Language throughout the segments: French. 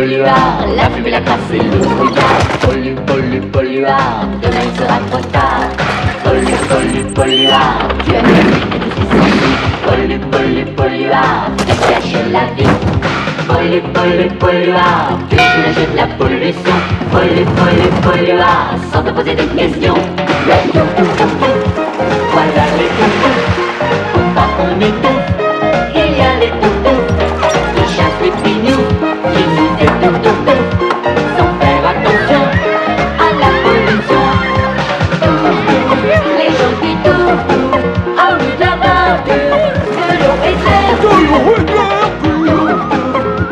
polluard, la fumée, la crasse et le brouillard. Polluard, demain il sera trop tard. Polluard, tu as mis et tout ce qui s'ensuit. Polluard, fais cacher la vie. Polluard, tu es sous le jeu de la pollution. Polluard, sans te poser de questions. Voilà les toutous, faut pas qu'on étouffe. Il y a les toutous qui chassent les pignous, qui nous étouffent sans faire attention à la pollution. Les gens qui touffent en lieu de la verdure, de l'eau et de l'air.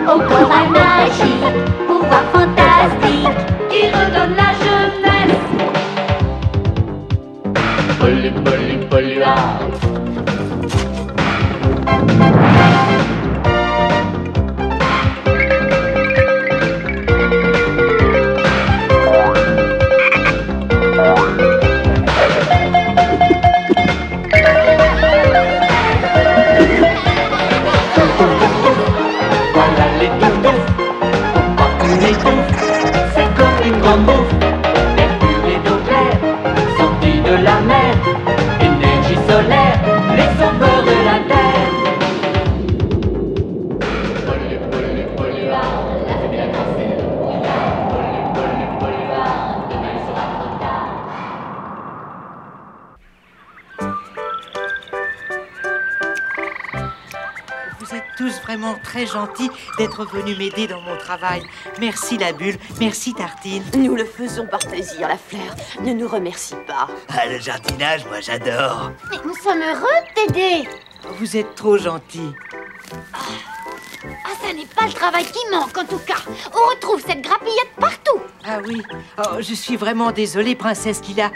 Au corail magique, pouvoir fantastique qui redonne la jeunesse. Polluard. Voilà les toutous, faut pas qu'on étouffe. C'est comme une grande bouffe, d'air pur et d'eau claire, sortie de la mer, énergie solaire, les sauveurs de la terre. Polluard, la fumée, la crasse et le brouillard. Polluard, demain il sera trop tard. Vous êtes tous vraiment très gentils d'être venus m'aider dans mon travail. Merci la bulle, merci Tartine. Nous le faisons par plaisir, la fleur. Ne nous remercie pas. Ah, le jardinage, moi j'adore. Mais nous sommes heureux de t'aider. Vous êtes trop gentils. Ah, ça n'est pas le travail qui manque en tout cas. On retrouve cette grappillette partout. Ah oui, oh, je suis vraiment désolée, princesse Lila.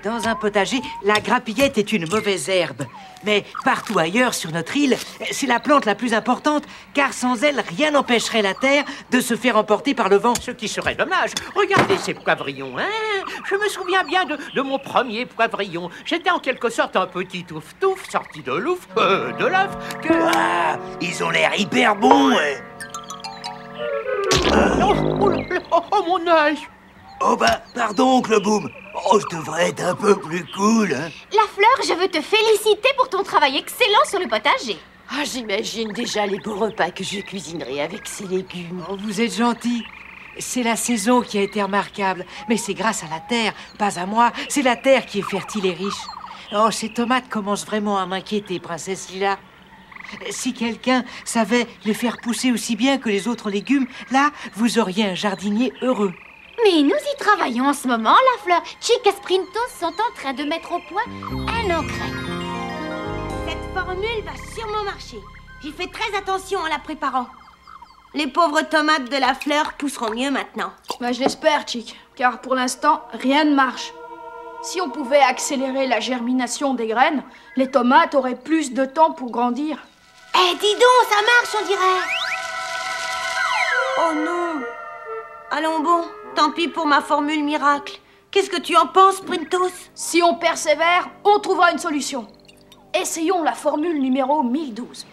Dans un potager, la grappillette est une mauvaise herbe. Mais partout ailleurs sur notre île, c'est la plante la plus importante, car sans elle, rien n'empêcherait la terre de se faire emporter par le vent. Ce qui serait dommage. Regardez ces poivrillons, hein. Je me souviens bien de mon premier poivrillon. J'étais en quelque sorte un petit touffe-touffe sorti de l'œuf, que... Ah, ils ont l'air hyper bons, ouais. Oh, là là, oh, mon œil. Oh bah, pardon, oncle Boom. Oh, je devrais être un peu plus cool, hein. La fleur, je veux te féliciter pour ton travail excellent sur le potager. Ah, j'imagine déjà les beaux repas que je cuisinerai avec ces légumes. Oh, vous êtes gentils. C'est la saison qui a été remarquable. Mais c'est grâce à la terre, pas à moi. C'est la terre qui est fertile et riche. Oh, ces tomates commencent vraiment à m'inquiéter, princesse Lila. Si quelqu'un savait les faire pousser aussi bien que les autres légumes, là, vous auriez un jardinier heureux. Mais nous y travaillons en ce moment, la fleur. Chick et Sprintos sont en train de mettre au point un engrais. Cette formule va sûrement marcher. J'ai fait très attention en la préparant. Les pauvres tomates de la fleur pousseront mieux maintenant. Bah, je l'espère, Chick, car pour l'instant, rien ne marche. Si on pouvait accélérer la germination des graines, les tomates auraient plus de temps pour grandir. Eh, dis donc, ça marche, on dirait. Oh non. Allons bon, tant pis pour ma formule miracle. Qu'est-ce que tu en penses, Sprintos? Si on persévère, on trouvera une solution. Essayons la formule numéro 1012.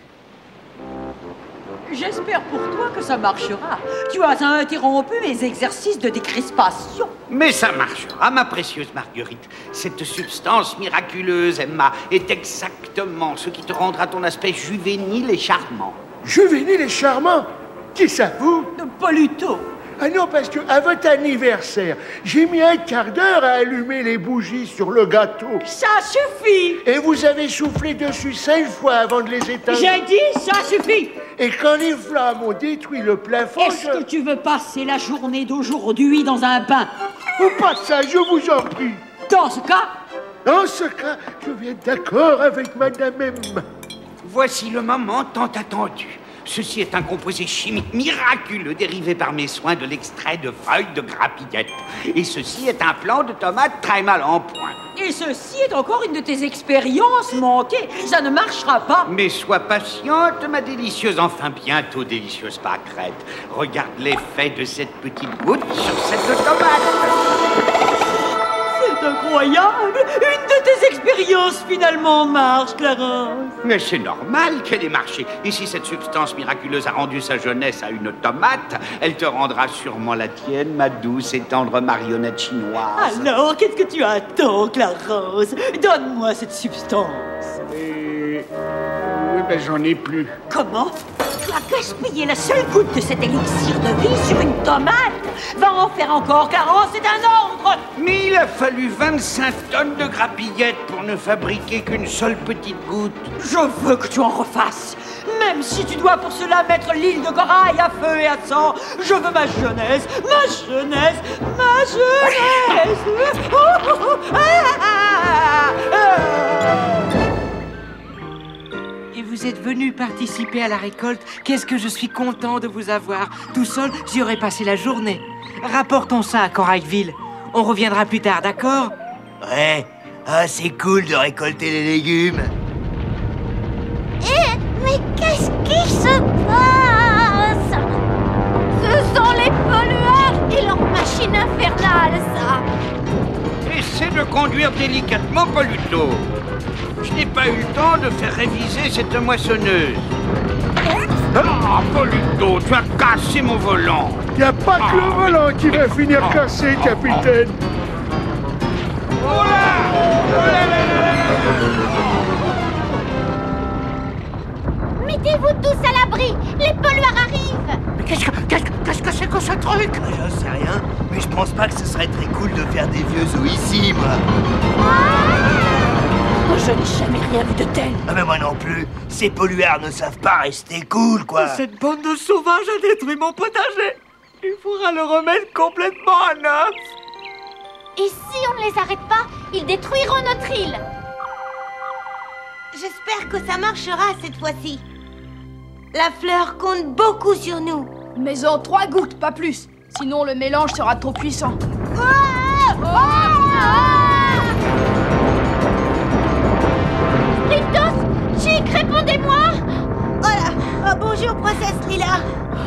J'espère pour toi que ça marchera. Tu as interrompu mes exercices de décrispation. Mais ça marchera, ma précieuse Marguerite. Cette substance miraculeuse, Emma, est exactement ce qui te rendra ton aspect juvénile et charmant. Juvénile et charmant? Qui ça vous? Pas du tout. Ah non, parce que à votre anniversaire, j'ai mis un quart d'heure à allumer les bougies sur le gâteau. Ça suffit. Et vous avez soufflé dessus 5 fois avant de les éteindre. J'ai dit ça suffit. Et quand les flammes ont détruit le plafond... Est-ce que tu veux passer la journée d'aujourd'hui dans un bain? Ou pas ça, je vous en prie. Dans ce cas... Dans ce cas, je vais être d'accord avec Madame Emma. Voici le moment tant attendu. Ceci est un composé chimique miraculeux dérivé par mes soins de l'extrait de feuilles de grappillette. Et ceci est un plant de tomate très mal en point. Et ceci est encore une de tes expériences manquées. Ça ne marchera pas. Mais sois patiente, ma délicieuse, enfin bientôt délicieuse pâquerette. Regarde l'effet de cette petite goutte sur cette tomate. C'est incroyable. Une de tes expériences l'expérience finalement marche, Clarence. Mais c'est normal qu'elle ait marché. Et si cette substance miraculeuse a rendu sa jeunesse à une tomate, elle te rendra sûrement la tienne, ma douce et tendre marionnette chinoise. Alors, qu'est-ce que tu attends, Clarence? Donne-moi cette substance. Oui, ben j'en ai plus. Comment? Tu as gaspillé la seule goutte de cet élixir de vie sur une tomate. Va en faire encore, Clarence, c'est un ordre. Mais il a fallu 25 tonnes de grappillettes pour ne fabriquer qu'une seule petite goutte. Je veux que tu en refasses. Même si tu dois pour cela mettre l'île de corail à feu et à sang. Je veux ma jeunesse, ma jeunesse, ma jeunesse. Et vous êtes venu participer à la récolte. Qu'est-ce que je suis content de vous avoir. Tout seul, j'y aurais passé la journée. Rapportons ça à Corailville. On reviendra plus tard, d'accord? Ouais, ah, c'est cool de récolter les légumes. Mais qu'est-ce qui se passe? Ce sont les pollueurs et leur machine infernale, ça. Essaie de conduire délicatement, Poluto. Je n'ai pas eu le temps de faire réviser cette moissonneuse. Ah, Poluto, tu as cassé mon volant. Y a pas que le volant qui va finir cassé, capitaine. Mettez-vous tous à l'abri. Les pollueurs arrivent. Mais qu'est-ce que c'est que ce truc? J'en sais rien, mais je pense pas que ce serait très cool de faire des vieux os ici, moi. Oh, je n'ai jamais rien vu de tel. Ah, mais moi non plus. Ces polluards ne savent pas rester cool, quoi. Cette bande de sauvages a détruit mon potager. Il faudra le remettre complètement à neuf. Et si on ne les arrête pas, ils détruiront notre île. J'espère que ça marchera cette fois-ci. La fleur compte beaucoup sur nous. Mais en 3 gouttes, pas plus. Sinon, le mélange sera trop puissant. Sprintos, Chic, répondez-moi. Oh, bonjour, princesse Lila.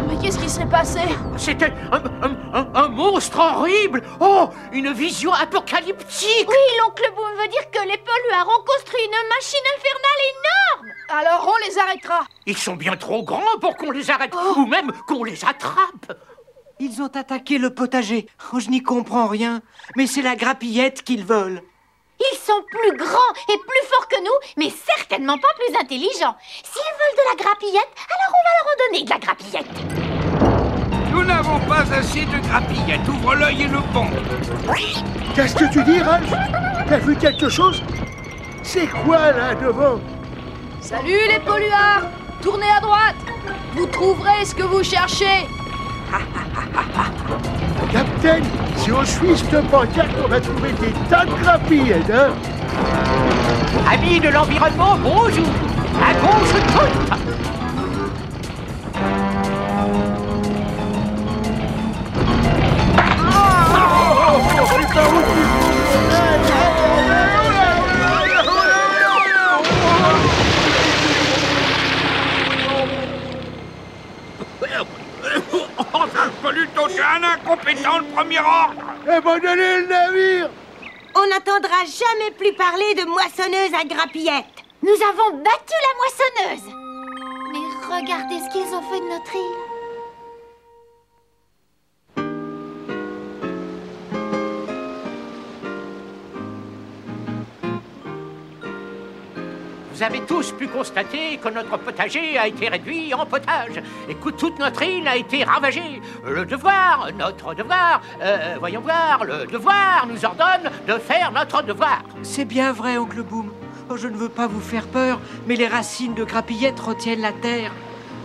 Mais qu'est-ce qui serait passé? C'était un monstre horrible. Oh, une vision apocalyptique. Oui, l'oncle Boom veut dire que les pollueurs ont construit une machine infernale énorme. Alors on les arrêtera. Ils sont bien trop grands pour qu'on les arrête, ou même qu'on les attrape. Ils ont attaqué le potager. Oh, je n'y comprends rien. Mais c'est la grappillette qu'ils veulent. Ils sont plus grands et plus forts que nous, mais certainement pas plus intelligents. S'ils veulent de la grappillette, alors on va leur en donner de la grappillette. Nous n'avons pas assez de grappillettes. Ouvre l'œil et le pont. Qu'est-ce que tu dis, Ralph? T'as vu quelque chose? C'est quoi, là, devant? Salut les polluards. Tournez à droite. Vous trouverez ce que vous cherchez. Capitaine, si on suit cette pancarte, on va trouver des tas de grappillettes, hein? Amis de l'environnement, bonjour. À gauche toute. Poluto, t'es un incompétent de premier ordre. Abandonnez le navire! On n'entendra jamais plus parler de moissonneuse à grappillettes. Nous avons battu la moissonneuse. Mais regardez ce qu'ils ont fait de notre île. Vous avez tous pu constater que notre potager a été réduit en potage et que toute notre île a été ravagée. Le devoir, notre devoir, voyons voir, le devoir nous ordonne de faire notre devoir. C'est bien vrai, oncle Boom. Oh, je ne veux pas vous faire peur, mais les racines de grappillettes retiennent la terre.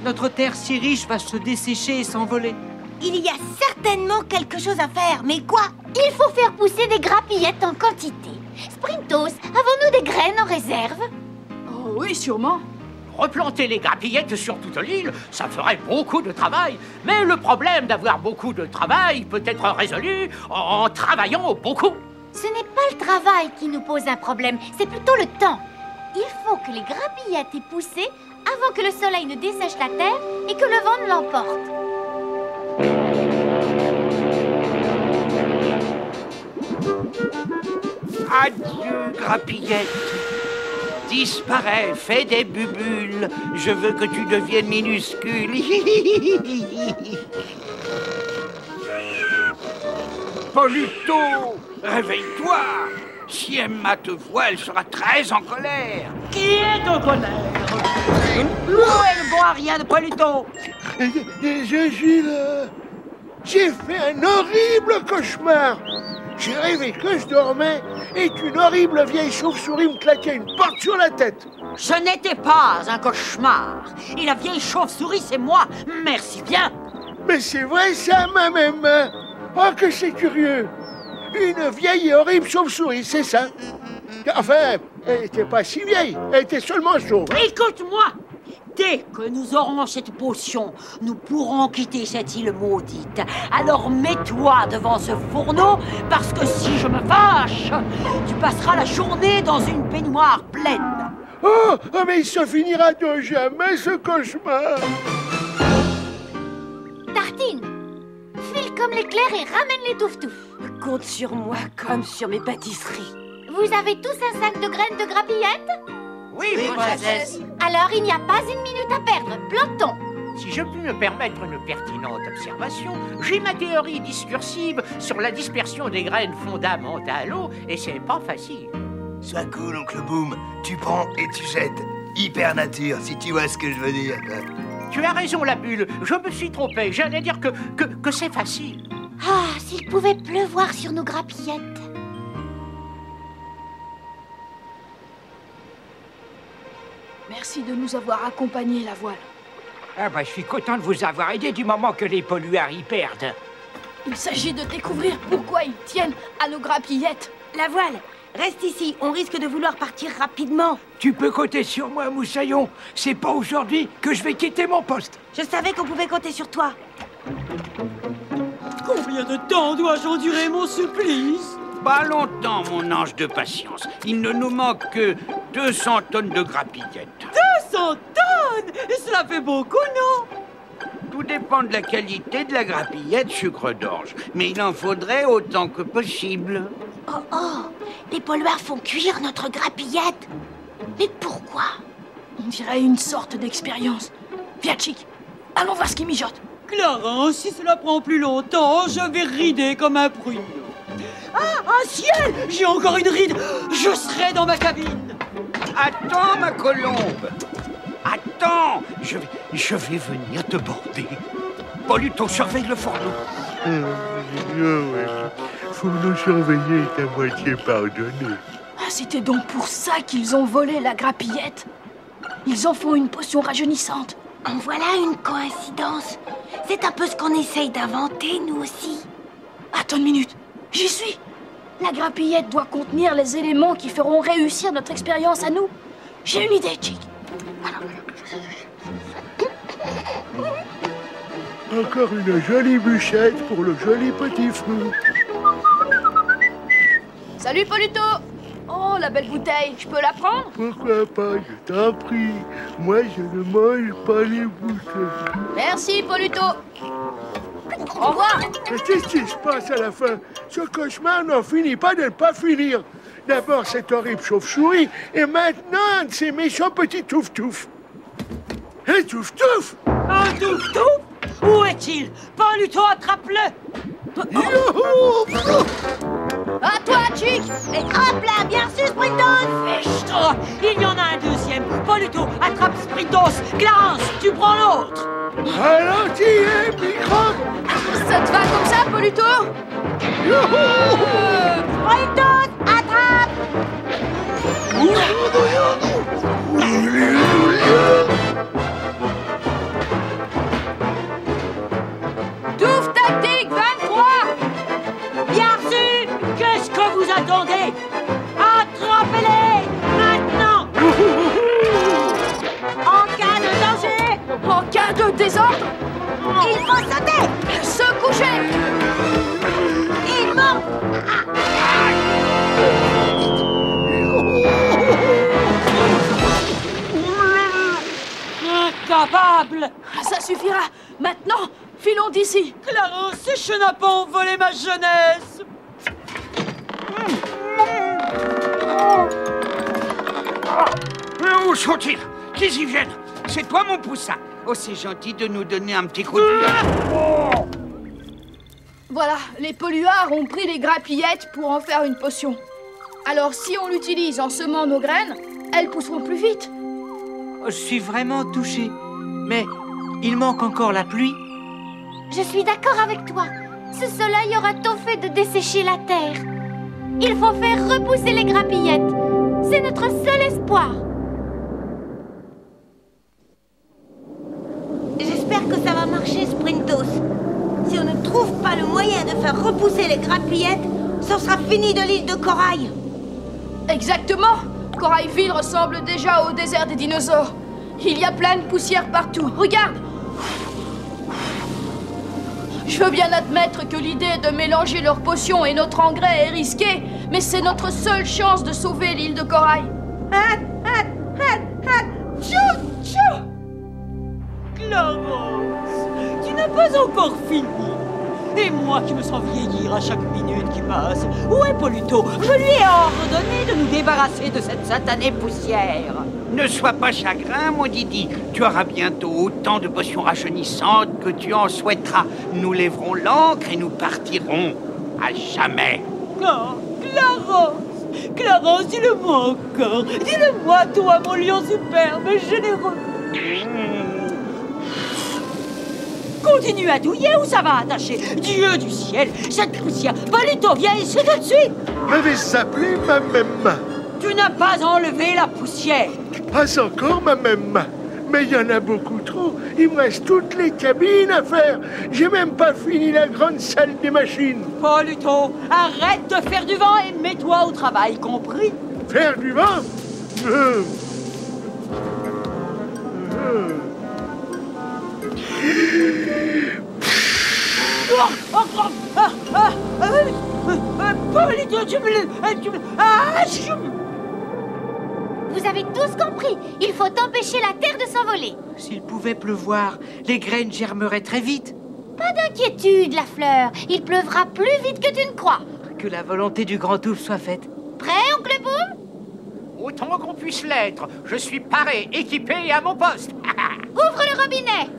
Notre terre si riche va se dessécher et s'envoler. Il y a certainement quelque chose à faire, mais quoi? Il faut faire pousser des grappillettes en quantité. Sprintos, avons-nous des graines en réserve? Oh oui, sûrement. Replanter les grappillettes sur toute l'île, ça ferait beaucoup de travail. Mais le problème d'avoir beaucoup de travail peut être résolu en travaillant beaucoup. Ce n'est pas le travail qui nous pose un problème, c'est plutôt le temps. Il faut que les grappillettes aient poussé avant que le soleil ne dessèche la terre et que le vent ne l'emporte. Adieu, Grappillette. Disparais, fais des bubules. Je veux que tu deviennes minuscule. Poluto, réveille-toi. Si Emma te voit, elle sera très en colère. Qui est en colère? Où est le bon Ariane de Poluto? Je suis là. J'ai fait un horrible cauchemar. J'ai rêvé que je dormais et qu'une horrible vieille chauve-souris me claquait une porte sur la tête. Ce n'était pas un cauchemar. Et la vieille chauve-souris, c'est moi. Merci bien. Mais c'est vrai ça, ma même. Oh, que c'est curieux. Une vieille et horrible chauve-souris, c'est ça. Enfin, elle n'était pas si vieille. Elle était seulement chauve. Écoute-moi. Dès que nous aurons cette potion, nous pourrons quitter cette île maudite. Alors mets-toi devant ce fourneau, parce que si je me fâche, tu passeras la journée dans une baignoire pleine. Oh, mais il se finira de jamais, ce cauchemar. Tartine, file comme l'éclair et ramène les toufs-toufs. Compte sur moi comme sur mes pâtisseries. Vous avez tous un sac de graines de grappillette? Oui, princesse. Alors il n'y a pas une minute à perdre. Plantons. Si je puis me permettre une pertinente observation, j'ai ma théorie discursive sur la dispersion des graines fondamentales et c'est pas facile. Sois cool, oncle Boom. Tu prends et tu jettes. Hyper nature, si tu vois ce que je veux dire. Tu as raison, la bulle. Je me suis trompé. J'allais dire que c'est facile. Ah, s'il pouvait pleuvoir sur nos grappillettes. Merci de nous avoir accompagnés, la voile. Ah bah, je suis content de vous avoir aidé du moment que les polluards y perdent. Il s'agit de découvrir pourquoi ils tiennent à nos grappillettes. La voile, reste ici. On risque de vouloir partir rapidement. Tu peux compter sur moi, Moussaillon. C'est pas aujourd'hui que je vais quitter mon poste. Je savais qu'on pouvait compter sur toi. Combien de temps dois-je endurer mon supplice? Pas longtemps, mon ange de patience. Il ne nous manque que 200 tonnes de grappillettes. 200 tonnes! Cela fait beaucoup, non? Tout dépend de la qualité de la grappillette sucre d'orge. Mais il en faudrait autant que possible. Oh oh, les polluards font cuire notre grappillette. Mais pourquoi? On dirait une sorte d'expérience. Viens, Chick, allons voir ce qui mijote. Clarence, si cela prend plus longtemps, je vais rider comme un pruneau. Ah, un ciel! J'ai encore une ride! Je serai dans ma cabine! Attends, ma colombe! Attends! Je vais venir te border. Poluto, surveille le fourneau. Fourneau surveillé est à moitié pardonné. Ah, c'était donc pour ça qu'ils ont volé la grappillette. Ils en font une potion rajeunissante. En voilà une coïncidence. C'est un peu ce qu'on essaye d'inventer, nous aussi. Attends une minute, j'y suis. La grappillette doit contenir les éléments qui feront réussir notre expérience à nous. J'ai une idée, Chick. Encore une jolie bûchette pour le joli petit fruit. Salut, Poluto. Oh, la belle bouteille, je peux la prendre? Pourquoi pas, je t'en prie. Moi, je ne mange pas les bouteilles. Merci, Poluto. Au revoir. Mais qu'est-ce qui se passe à la fin? Ce cauchemar n'en finit pas de ne pas finir. D'abord cette horrible chauve-souris, et maintenant un de ces méchants petits touf-touf. Hé, touf-touf! Un touf-touf? Où est-il? Poluto, attrape-le! Youhou! À toi, Chick. Et hop là, bien reçu, Sprintos! Fichtre! Il y en a un deuxième! Poluto, attrape Sprintos! Clarence, tu prends l'autre! Ralenti, microbe! Ça te va comme ça, Poluto? Sprintos, attrape! Touffe tactique 23. Bien reçu! Qu'est-ce que vous attendez? Attrapez-les! Maintenant! En cas de danger! En cas de désordre, Il faut sauter! se coucher. Il monte! Incapable! Ça suffira. Maintenant, filons d'ici. Clarence, ces chenapans ont volé ma jeunesse! Où sont-ils? Qu'ils y viennent. C'est toi, mon poussin. Oh, c'est gentil de nous donner un petit coup de pied. Voilà, les polluards ont pris les grappillettes pour en faire une potion. Alors si on l'utilise en semant nos graines, elles pousseront plus vite. Je suis vraiment touché. Mais il manque encore la pluie. Je suis d'accord avec toi. Ce soleil aura tôt fait de dessécher la terre. Il faut faire repousser les grappillettes. C'est notre seul espoir. J'espère que ça va marcher, Sprintos. Si on ne trouve pas le moyen de faire repousser les grappillettes, ce sera fini de l'île de Corail. Exactement. Corailville ressemble déjà au désert des dinosaures. Il y a plein de poussière partout. Regarde. Je veux bien admettre que l'idée de mélanger leurs potions et notre engrais est risquée, mais c'est notre seule chance de sauver l'île de Corail. Clarence, tu n'as pas encore fini. Et moi qui me sens vieillir à chaque minute qui passe. Où est Polluto? Je lui ai ordonné de nous débarrasser de cette satanée poussière. Ne sois pas chagrin, mon Didi. Tu auras bientôt autant de potions rajeunissantes que tu en souhaiteras. Nous lèverons l'ancre et nous partirons à jamais. Oh, Clarence, Clarence, dis-le-moi encore. Dis-le-moi, toi, mon lion superbe, généreux. Continue à douiller ou ça va attacher. Dieu du ciel, cette poussière. Polluto, viens ici tout de suite. M'avait s'appeler ma même. Tu n'as pas enlevé la poussière. Pas encore ma même. Mais il y en a beaucoup trop. Il me reste toutes les cabines à faire. J'ai même pas fini la grande salle des machines. Polluto, arrête de faire du vent et mets-toi au travail, compris? Faire du vent? Polluto, tu me... Vous avez tous compris. Il faut empêcher la terre de s'envoler. S'il pouvait pleuvoir, les graines germeraient très vite. Pas d'inquiétude, la fleur. Il pleuvra plus vite que tu ne crois. Que la volonté du grand ouf soit faite. Prêt, oncle Boom? Autant qu'on puisse l'être. Je suis paré, équipé et à mon poste. Ouvre le robinet.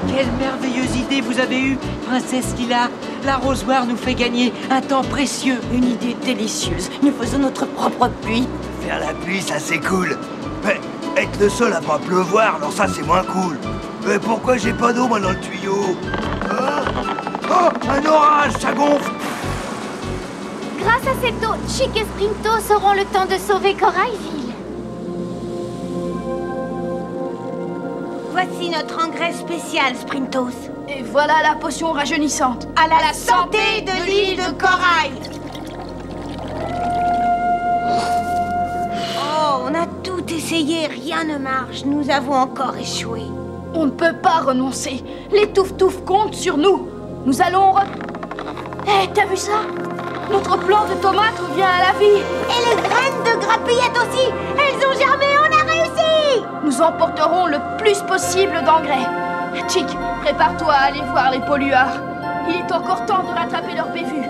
Quelle merveilleuse idée vous avez eue, princesse Lila. L'arrosoir nous fait gagner un temps précieux. Une idée délicieuse. Nous faisons notre propre pluie. Faire la pluie, ça c'est cool. Mais être le seul à pas pleuvoir, alors ça c'est moins cool. Mais pourquoi j'ai pas d'eau moi dans le tuyau? Oh, un orage, ça gonfle. Grâce à cette eau, Chic et Sprintos auront le temps de sauver Corailville. Voici notre engrais spécial, Sprintos. Et voilà la potion rajeunissante. À la santé de l'île de Corail. Oh, on a tout essayé, rien ne marche. Nous avons encore échoué. On ne peut pas renoncer. Les touf-touf comptent sur nous. Nous allons Hé, t'as vu ça? Notre plan de tomates revient à la vie. Et les graines de grappillettes aussi. Elles ont germé, on a réussi. Nous emporterons le plus possible d'engrais. Chic, prépare-toi à aller voir les polluards. Il est encore temps de rattraper leur bévue.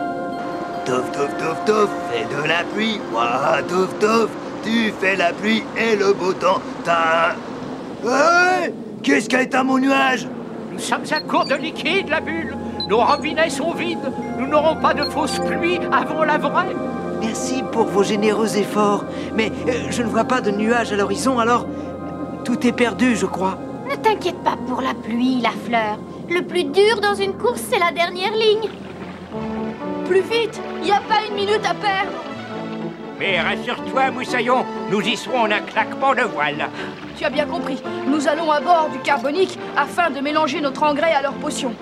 Touf, touf, touf, touf, fais de la pluie. Ouah, touf, touf, tu fais la pluie et le beau temps. T'as... Hey, qu'est-ce qu'a éteint mon nuage? Nous sommes à court de liquide, la bulle. Nos robinets sont vides. Nous n'aurons pas de fausse pluie avant la vraie. Merci pour vos généreux efforts. Mais je ne vois pas de nuages à l'horizon, alors tout est perdu, je crois. Ne t'inquiète pas pour la pluie, la fleur. Le plus dur dans une course, c'est la dernière ligne. Plus vite, il n'y a pas une minute à perdre. Mais rassure-toi, Moussaillon, nous y serons en un claquement de voile. Tu as bien compris. Nous allons à bord du Carbonique afin de mélanger notre engrais à leur potion.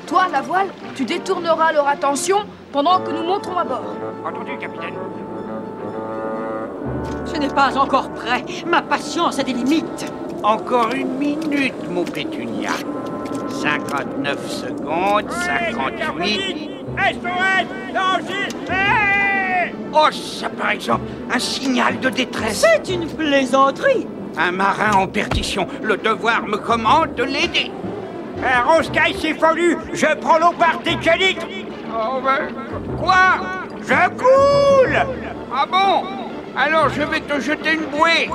Toi, la voile, tu détourneras leur attention pendant que nous monterons à bord. Entendu, capitaine. Ce n'est pas encore prêt. Ma patience a des limites. Encore une minute, mon pétunia. 59 secondes, 58... SOS! Danger! Oh, ça par exemple, un signal de détresse. C'est une plaisanterie. Un marin en perdition. Le devoir me commande de l'aider. Roscaille s'est fondu. Je prends l'eau par technique. Oh, ben, quoi? Je coule. Ah bon? Alors je vais te jeter une bouée.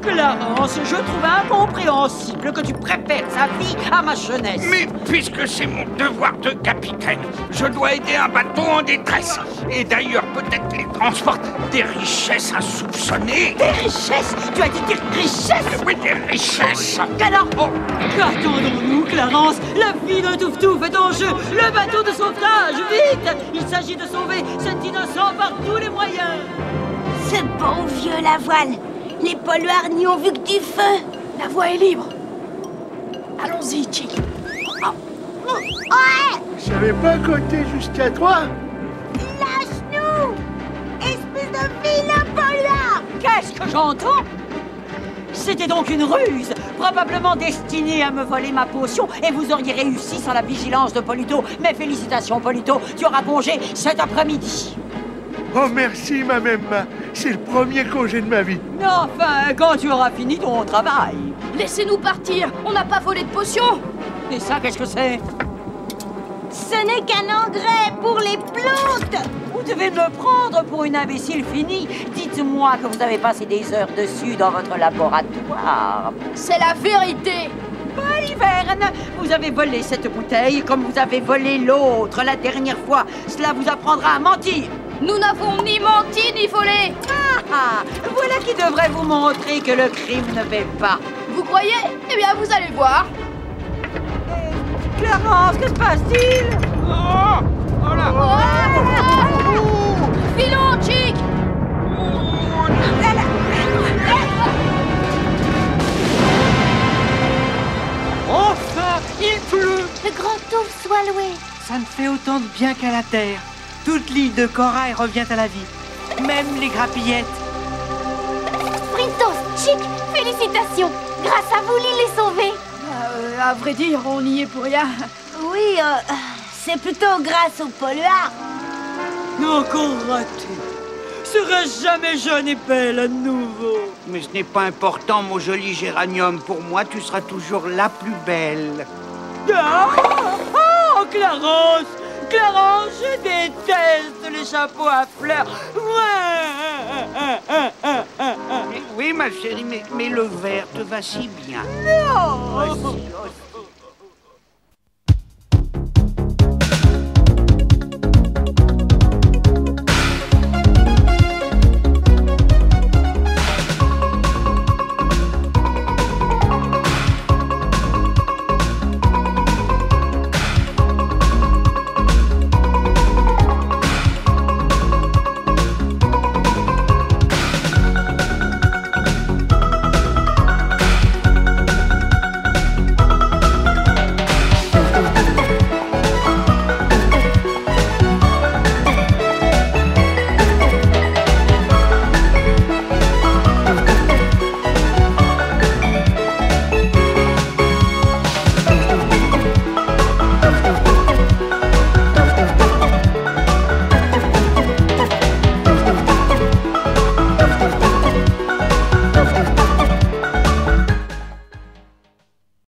Clarence, je trouve incompréhensible que tu préfères sa vie à ma jeunesse. Mais puisque c'est mon devoir de capitaine, je dois aider un bateau en détresse. Et d'ailleurs, peut-être qu'il transporte des richesses insoupçonnées. Des richesses? Tu as dit des richesses? Oui, des richesses. Alors, qu'attendons-nous, Clarence? La vie de Touf-Touf est en jeu. Le bateau de sauvetage, vite! Il s'agit de sauver cet innocent par tous les moyens. Ce bon vieux la voile. Les polluards n'y ont vu que du feu. La voie est libre. Allons-y, Chick. Ouais! Je savais pas compter jusqu'à 3. Lâche-nous! Espèce de vilain polluard! Qu'est-ce que j'entends? C'était donc une ruse, probablement destinée à me voler ma potion, et vous auriez réussi sans la vigilance de Polito. Mes félicitations, Polito, tu auras congé cet après-midi. Oh, merci, ma Memma. C'est le premier congé de ma vie. Mais enfin, quand tu auras fini ton travail. Laissez-nous partir. On n'a pas volé de potion. Et ça, qu'est-ce que c'est? Ce n'est qu'un engrais pour les plantes! Vous devez me prendre pour une imbécile finie. Dites-moi que vous avez passé des heures dessus dans votre laboratoire. C'est la vérité. Iverne, vous avez volé cette bouteille comme vous avez volé l'autre la dernière fois. Cela vous apprendra à mentir. Nous n'avons ni menti ni volé. Voilà qui devrait vous montrer que le crime ne paie pas. Vous croyez? Eh bien, vous allez voir. Clarence, que se passe-t-il? Oh là! Filons, Chick. Enfin, il pleut. Le grand Touf soit loué. Ça ne fait autant de bien qu'à la terre. Toute l'île de Corail revient à la vie. Même les grappillettes. Sprintos, Chick, félicitations. Grâce à vous, l'île est sauvée. À vrai dire, on n'y est pour rien. Oui, c'est plutôt grâce aux polluards. Encore raté. Serais-je jamais jeune et belle à nouveau? Mais ce n'est pas important, mon joli géranium. Pour moi, tu seras toujours la plus belle. Oh, Clarence! Clarence, je déteste les chapeaux à fleurs. Oui, ma chérie, mais le vert te va si bien. Non!